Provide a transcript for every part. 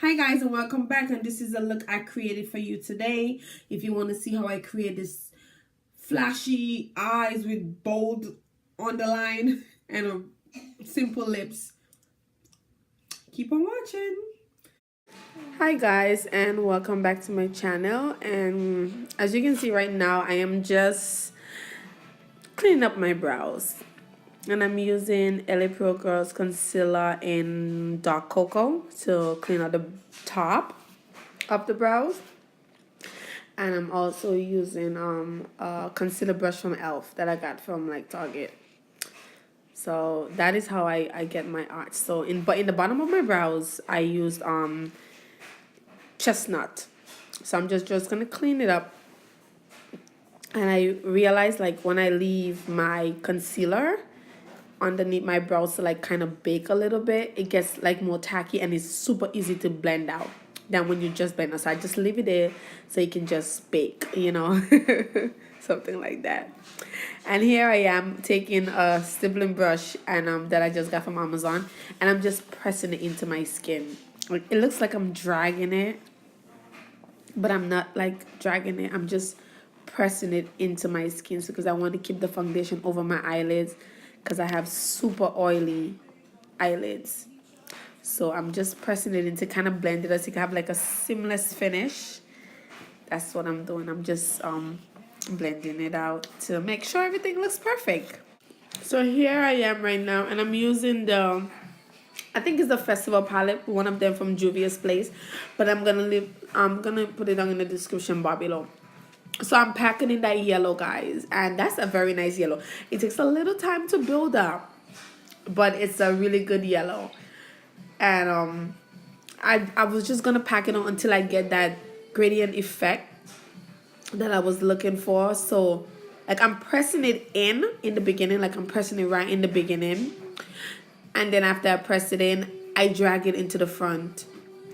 Hi guys, and welcome back, and this is a look I created for you today. If you want to see how I create this flashy eyes with bold underline and simple lips, keep on watching. Hi guys, and welcome back to my channel. And as you can see right now, I am just cleaning up my brows, and I'm using LA Pro Girls concealer in dark cocoa to clean out the top of the brows. And I'm also using a concealer brush from e.l.f. that I got from like Target. So that is how I get my arch. So in the bottom of my brows I used chestnut. So I'm just gonna clean it up. And I realized, like, when I leave my concealer underneath my brows to like kind of bake a little bit, it gets like more tacky and it's super easy to blend out than when you just blend. So I just leave it there so you can just bake, something like that. And here I am taking a stippling brush and that I just got from Amazon, and I'm just pressing it into my skin. Like, it looks like I'm dragging it, but I'm not like dragging it. I'm just pressing it into my skin because I want to keep the foundation over my eyelids because I have super oily eyelids. So I'm just pressing it in to kind of blend it so you can have like a seamless finish. That's what I'm doing. I'm just blending it out to make sure everything looks perfect. So here I am right now, and I'm using I think it's the Festival palette, one of them from Juvia's place, but I'm gonna put it down in the description bar below. So I'm packing in that yellow, guys, and that's a very nice yellow. It takes a little time to build up, but it's a really good yellow. And I was just gonna pack it on until I get that gradient effect that I was looking for. So like I'm pressing it in the beginning, like I'm pressing it right in the beginning, and then after I press it in, I drag it into the front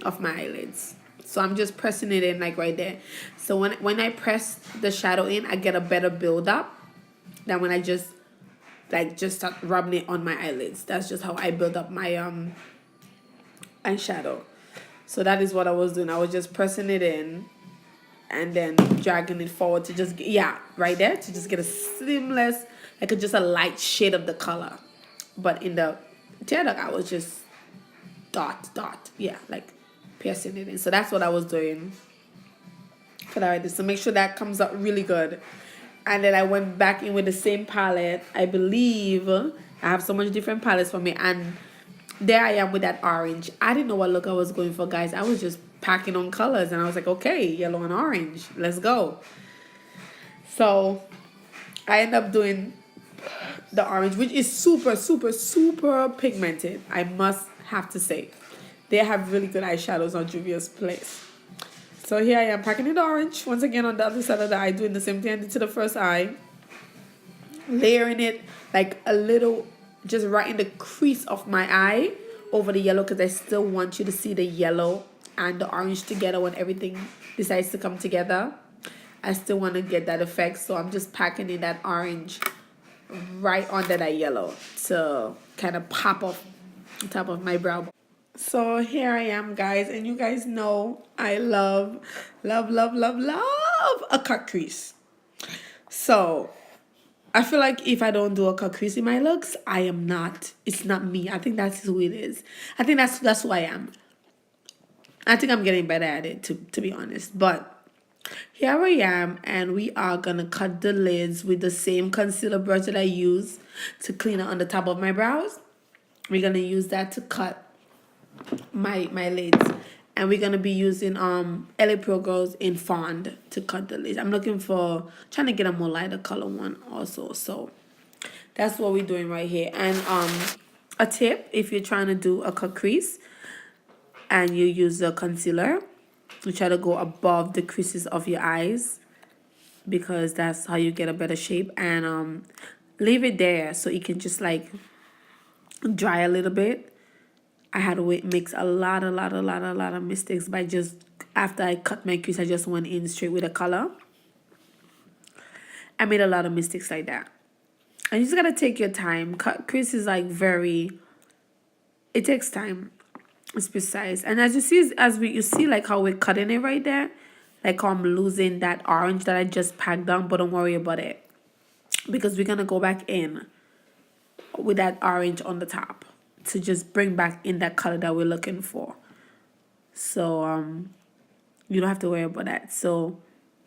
of my eyelids. So I'm just pressing it in like right there. So when I press the shadow in, I get a better build up than when I just start rubbing it on my eyelids. That's just how I build up my eyeshadow. So that is what I was doing. I was just pressing it in and then dragging it forward to just right there, to just get a seamless, like just a light shade of the color. But in the tear duct, I was just dot, like piercing it in. So that's what I was doing for that right there. So make sure that comes out really good. And then I went back in with the same palette. I believe I have so much different palettes for me, and there I am with that orange. I didn't know what look I was going for, guys. I was just packing on colors, and I was like, okay, yellow and orange, let's go. So I end up doing the orange, which is super, super, super pigmented. I must have to say, they have really good eyeshadows on Juvia's place. So here I am packing in the orange once again on the other side of the eye, doing the same thing I did to the first eye, layering it like a little, just right in the crease of my eye over the yellow, because I still want you to see the yellow and the orange together when everything decides to come together. I still want to get that effect, so I'm just packing in that orange right under that yellow to kind of pop off the top of my brow. So here I am, guys, and you guys know I love a cut crease. So I feel like if I don't do a cut crease in my looks, it's not me. I think that's who it is. I think that's who I am. I think I'm getting better at it, to be honest. But here I am, and we are gonna cut the lids with the same concealer brush that I use to clean it on the top of my brows. We're gonna use that to cut my lids, and we're gonna be using LA Pro Girls in Fond to cut the lids. I'm trying to get a more lighter color one also. So that's what we're doing right here. And a tip, if you're trying to do a cut crease and you use the concealer, you try to go above the creases of your eyes, because that's how you get a better shape. And leave it there so it can just like dry a little bit. I had to mix a lot of mistakes by just, after I cut my crease, I just went in straight with a color. I made a lot of mistakes like that. And you just gotta take your time. Cut crease is like it takes time. It's precise. And as you see, you see like how we're cutting it right there, like how I'm losing that orange that I just packed down, but don't worry about it because we're gonna go back in with that orange on the top to just bring back in that color that we're looking for. So you don't have to worry about that. So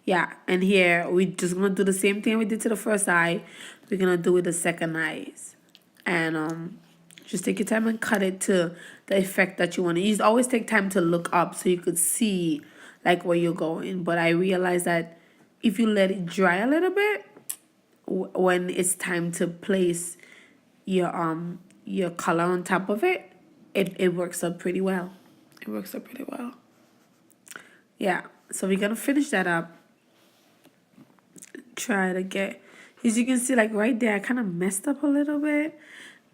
yeah, and here we're just gonna do the same thing we did to the first eye. We're gonna do with the second eyes, and just take your time and cut it to the effect that you want to use. Always take time to look up so you could see like where you're going. But I realize that if you let it dry a little bit, when it's time to place your color on top of it, it works up pretty well. It works up pretty well. Yeah, so we're gonna finish that up. Try to get, as you can see, like right there, I kind of messed up a little bit,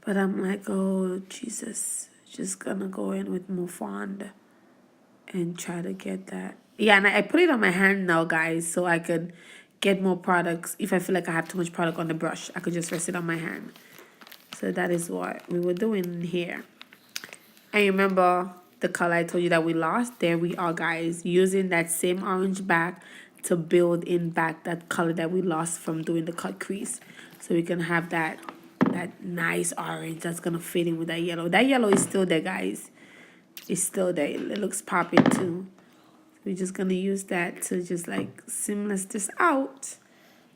but I'm like, oh Jesus, just gonna go in with more fond and try to get that. Yeah, and I put it on my hand now, guys, so I could get more products. If I feel like I have too much product on the brush, I could just rest it on my hand. So that is what we were doing here. And remember the color I told you that we lost? There we are, guys, using that same orange back to build in back that color that we lost from doing the cut crease. So we can have that nice orange that's gonna fit in with that yellow. That yellow is still there, guys. It's still there. It looks popping too. We're just gonna use that to just like seamless this out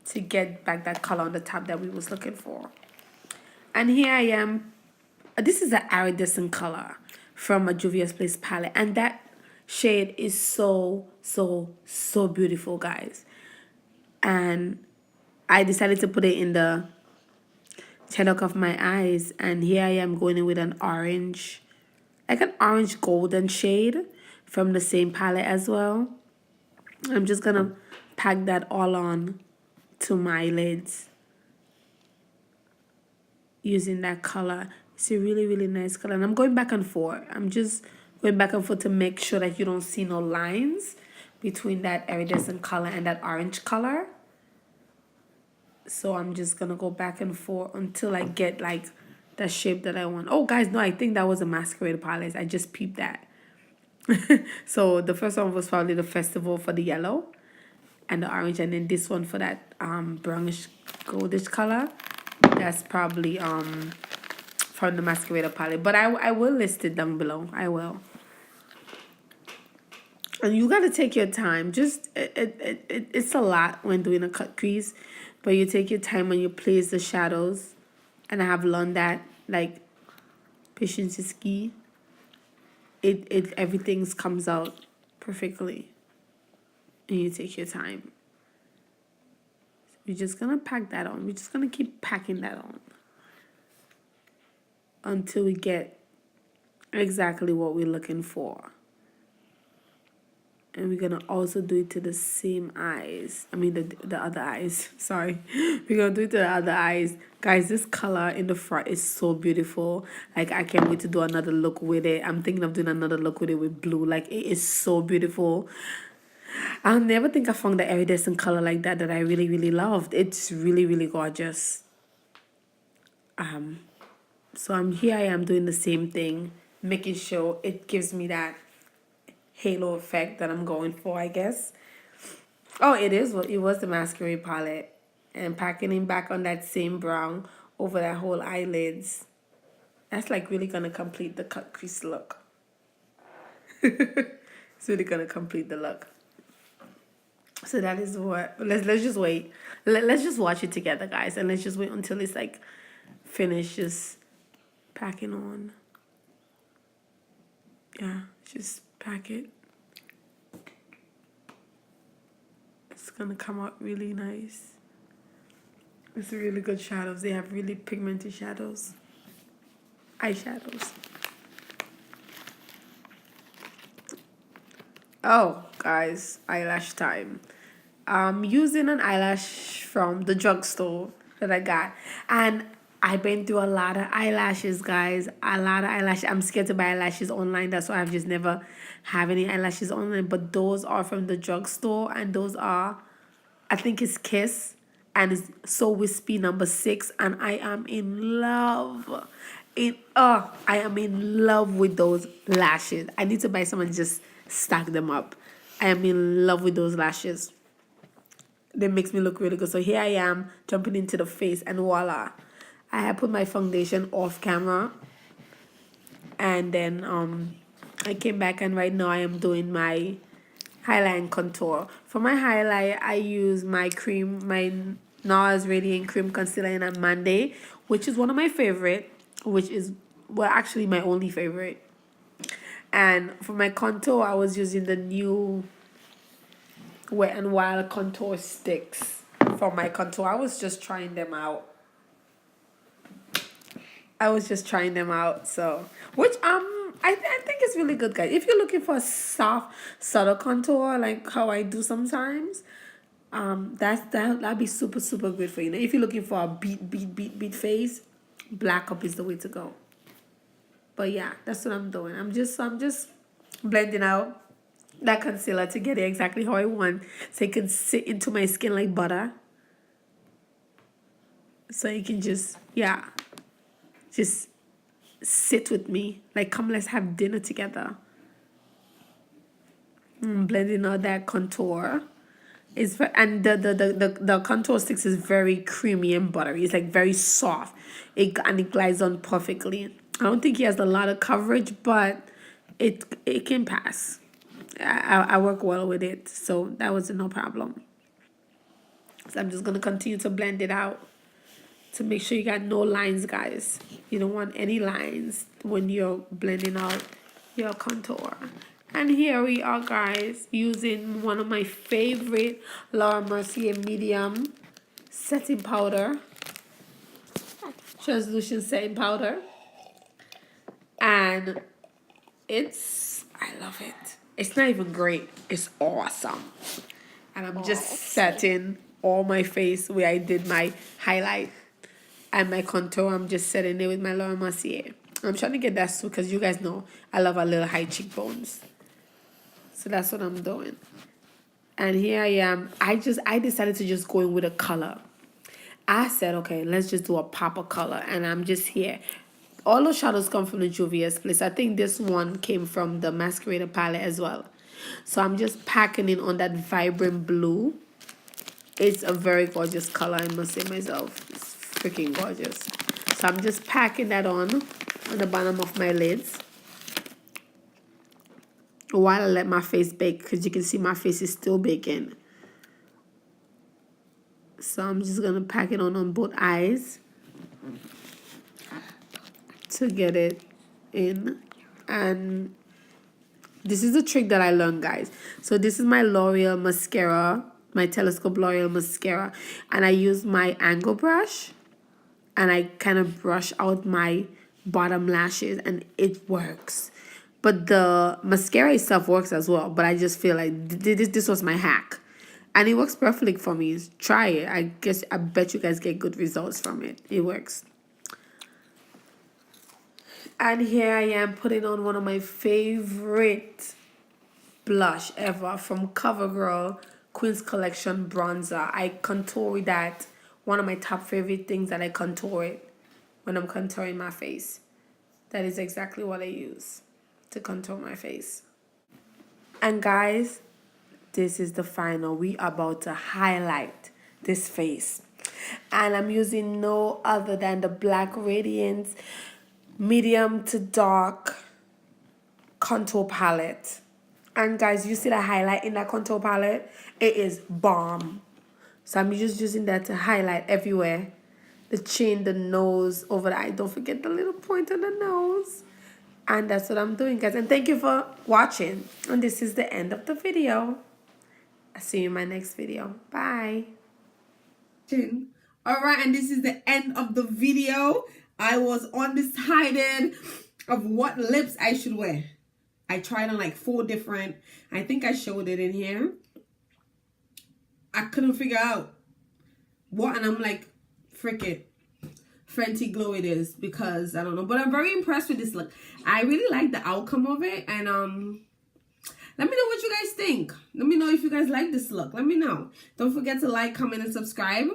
to get back that color on the top that we was looking for. And here I am. This is an iridescent color from a Juvia's Place palette, and that shade is so beautiful, guys. And I decided to put it in the cheddar of my eyes, and here I am going in with an orange, like an orange golden shade from the same palette as well. I'm just gonna pack that all on to my lids using that color. It's a really nice color, and I'm going back and forth. I'm just going back and forth to make sure that you don't see no lines between that iridescent color and that orange color. So I'm just gonna go back and forth until I get like the shape that I want. Oh guys, no, I think that was a masquerade palette. I just peeped that. So the first one was probably the festival for the yellow and the orange, and then this one for that brownish goldish color. That's probably from the masquerade palette, but I will list it down below. I will. And you got to take your time. Just it's a lot when doing a cut crease, but you take your time when you place the shadows. And I have learned that, like, patience is key. It everything comes out perfectly, and you take your time. We're just gonna pack that on. We're just gonna keep packing that on until we get exactly what we're looking for. And we're gonna also do it to the same eyes. I mean the other eyes. Sorry. We're gonna do it to the other eyes. Guys, this color in the front is so beautiful. Like, I can't wait to do another look with it. I'm thinking of doing another look with it with blue. Like, it is so beautiful. I'll never think I found the iridescent color like that I really loved. It's really gorgeous. So I am doing the same thing, making sure it gives me that halo effect that I'm going for, I guess. Oh, it was the masquerade palette, and packing it back on that same brown over that whole eyelids. That's like really gonna complete the cut crease look. It's really gonna complete the look. So that is what, let's just wait. Let's just watch it together, guys, and let's just wait until it's like finished just packing on. Yeah, just pack it. It's gonna come out really nice. It's really good shadows. They have really pigmented shadows. Eyeshadows. Oh, guys, eyelash time. I'm using an eyelash from the drugstore that I got, and I've been through a lot of eyelashes, guys. A lot of eyelashes. I'm scared to buy eyelashes online. That's why I've just never have any eyelashes online. But those are from the drugstore, and those are, I think it's Kiss, and it's So Wispy number 6, and I am in love. I am in love with those lashes. I need to buy some and just stack them up. I am in love with those lashes. They makes me look really good. So here I am jumping into the face, and voila, I have put my foundation off camera, and then I came back, and right now I am doing my highlight and contour. For my highlight, I use my NARS Radiant Cream Concealer in a Monday, which is one of my favorite, which is, well, actually my only favorite. And for my contour, I was using the new Wet n Wild contour sticks for my contour. I was just trying them out. So, which I think it's really good, guys. If you're looking for a soft, subtle contour like how I do sometimes, that'd be super, super good for you. Now, if you're looking for a beat face, black up is the way to go. But yeah, that's what I'm doing. I'm just blending out that concealer to get it exactly how I want, so it can sit into my skin like butter. So you can just sit with me, like, come, let's have dinner together. Blending out that contour. And the contour sticks is very creamy and buttery. It's like very soft. It glides on perfectly. I don't think he has a lot of coverage, but it can pass. I work well with it, so that was no problem. So I'm just gonna continue to blend it out to make sure you got no lines, guys. You don't want any lines when you're blending out your contour. And here we are, guys, using one of my favorite Laura Mercier medium setting powder, translucent setting powder, and I love it. It's not even great, it's awesome. And I'm just setting all my face where I did my highlight and my contour. I'm just setting it with my Laura Mercier. I'm trying to get that suit because you guys know I love a little high cheekbones. So that's what I'm doing. And here I am. I decided to just go in with a color. I said, okay, let's just do a pop of color. And I'm just here. All those shadows come from the Juvia's place. I think this one came from the Masquerade palette as well. So I'm just packing it on that vibrant blue. It's a very gorgeous color, I must say myself. It's freaking gorgeous. So I'm just packing that on the bottom of my lids while I let my face bake, because you can see my face is still baking. So I'm just going to pack it on both eyes to get it in. And this is a trick that I learned, guys. So this is my L'Oreal mascara, my Telescope L'Oreal mascara. And I use my angle brush and I kind of brush out my bottom lashes, and it works. But the mascara itself works as well. But I just feel like this was my hack. And it works perfectly for me. Try it. I bet you guys get good results from it. It works. And here I am putting on one of my favorite blush ever from CoverGirl Queen's Collection Bronzer. I contour that. One of my top favorite things that I contour it when I'm contouring my face. That is exactly what I use to contour my face. And guys, this is the final. We are about to highlight this face. And I'm using no other than the Black Radiance medium to dark contour palette. And guys, you see the highlight in that contour palette? It is bomb. So I'm just using that to highlight everywhere. The chin, the nose, over the eye. Don't forget the little point on the nose. And that's what I'm doing, guys. And thank you for watching. And this is the end of the video. I'll see you in my next video. Bye. All right, and this is the end of the video. I was undecided of what lips I should wear. I tried on like 4 different. I think I showed it in here. I couldn't figure out what, and I'm like, frick it. Fenty Glow it is, because I don't know, but I'm very impressed with this look. I really like the outcome of it, and let me know what you guys think. Let me know if you guys like this look. Let me know. Don't forget to like, comment, and subscribe,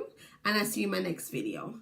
and I'll see you in my next video.